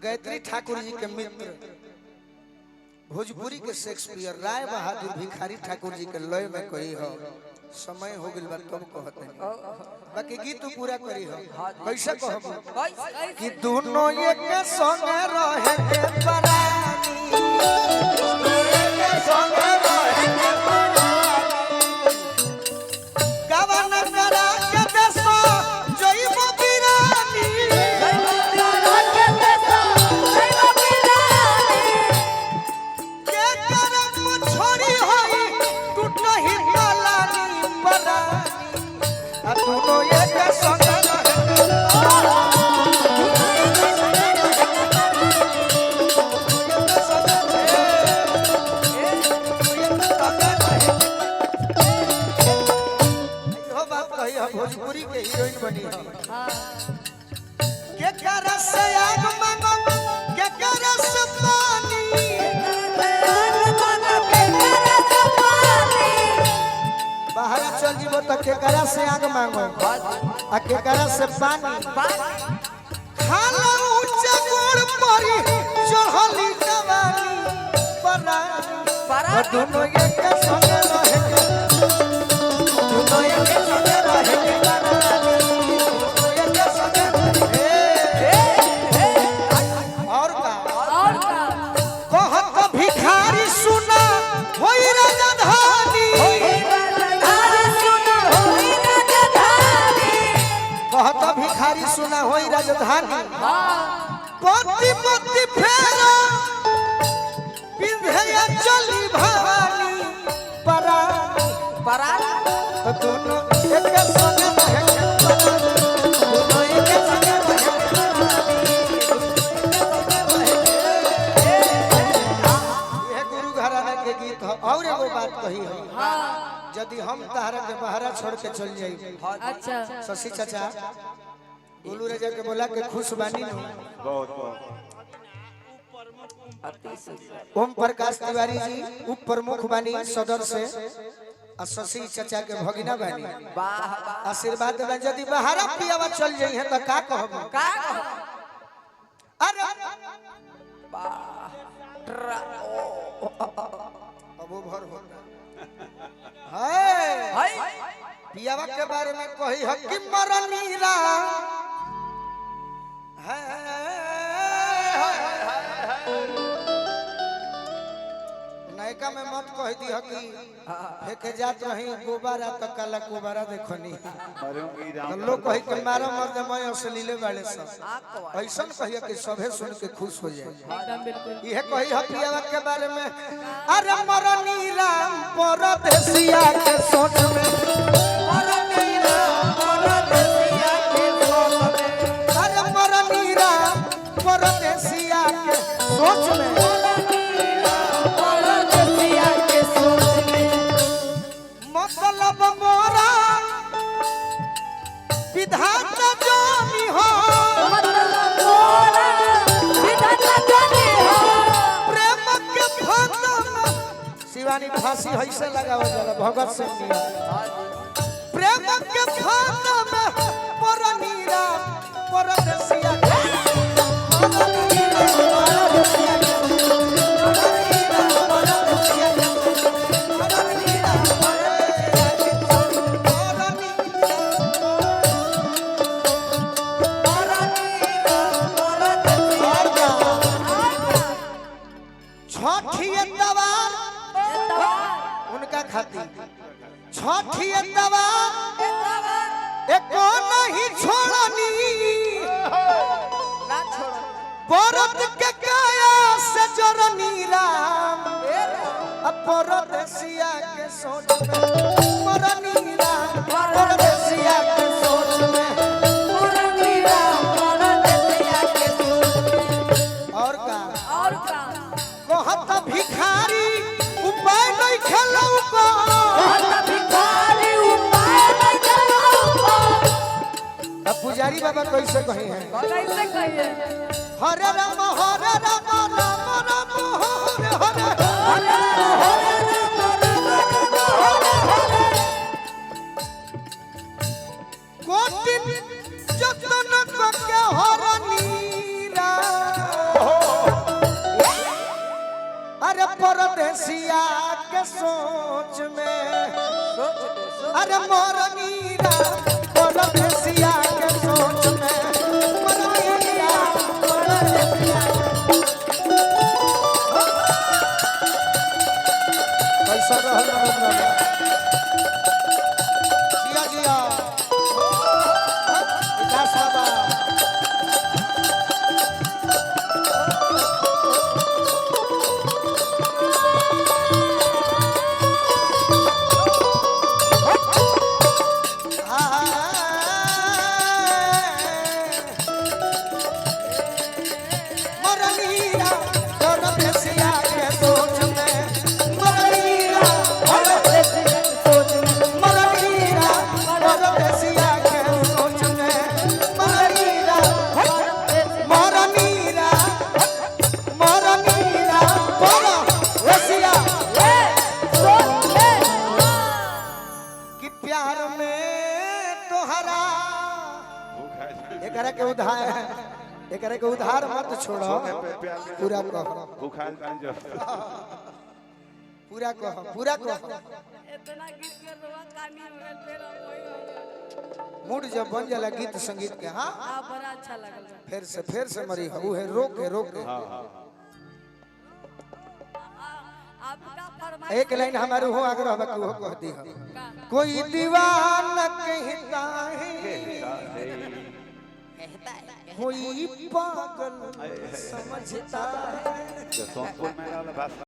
गायत्री ठाकुर जी के मित्र भोजपुरी के शेक्सपियर राय बहादुर भिखारी ठाकुर जी के लय में कही हो समय हो गइल बा तुम कहते हैं बाकी गीत पूरा करी हो कैसे कहबो कि दोनों एक संग रहे के परानी एक संग रहे के परानी गावन करा के देसो जइबो बिरानी के करम छोड़ी होई टूटही लानी परानी आ दोनों एक संग भोजपुरी के हीरोइन बनी है के करस से आग मांगो के करस पानी बाहर चल जीवो त के करस से आग मांगो आ के करस से पानी खाला ऊंचा गोड़ परी चढ़ली जवानी परानी दोनों एक संग रहे दोनों एक संग भिखारी सुना होई राजधानी कहत भिखारी सुना होई राजधानी पति पति फेरा विंध्या चली भवानी परानी तो दोनों एक संग रहे दोनों एक संग और एगो बात कही हो यदि हम तहरा के बहरा छोड़ के चल जाई अच्छा शशि चाचा गोलू राजा के बोला के खुश बानी नु बहुत ओम प्रकाश तिवारी जी उप प्रमुख बानी सदर से आ शशि चाचा के भगिना बानी आशीर्वाद देना यदि बहरा पियावा चल जाई है त का कहब अरे अबो भर होता है पियावा के बारे में कही है कि मरनीरा है नायका में मत कह दी है कि फेंके जात रही गोबारा तो काला गोबारा देखनी तो लोग कही कि मारो मर्द मैं असलीले वाले सब ऐसा कहिए कि सभे सुन के खुश हो जाए यह कही है पियावा के बारे में अरे मरनी राम परदेसिया के सोच में मरनी राम परदेसिया के सोच में अरे मरनी राम परदेसिया के सोच में मतलब मोरा विधाता जानी हो प्रेम के फांदा शिवानी फांसी ऐसे लगावल जाला भगत सिंह जी प्रेम के फांदा में परनीरा परदेसिया उनका खातिर छठी एको नहीं छोड़नी बरत के काया से जरनी राम परदेसिया के सोच में मरनी राम परदेसिया के सोच में मरनी राम परदेसिया के सोच में और का कहत भिखारी उपाय नहीं खेलौ को कहत भिखारी उपाय नहीं खेलौ को अब पुजारी बाबा कैसे कहे हैं हरे राम हरे राम राम राम हरे हरे हरे कोटि जतन के हरनी राम अरे मोरनीरा परदेसिया के सोच में मोरनीरा परदेसिया कैसा रहल बाबा जिया जिया विकास बाबा एकरे के उधार मत छोड़ो पूरा कह पूरा कह पूरा कह इतना गीत के रोवा कानी में फेर मूड जब बन जाला गीत संगीत के हां बड़ा अच्छा लगल फिर से मरी हु है रोक के आपका फरमाइश एक लाइन हमारे हो आग्रह बा हो कह दी कोई दीवाना कहता है कोई पागल समझता है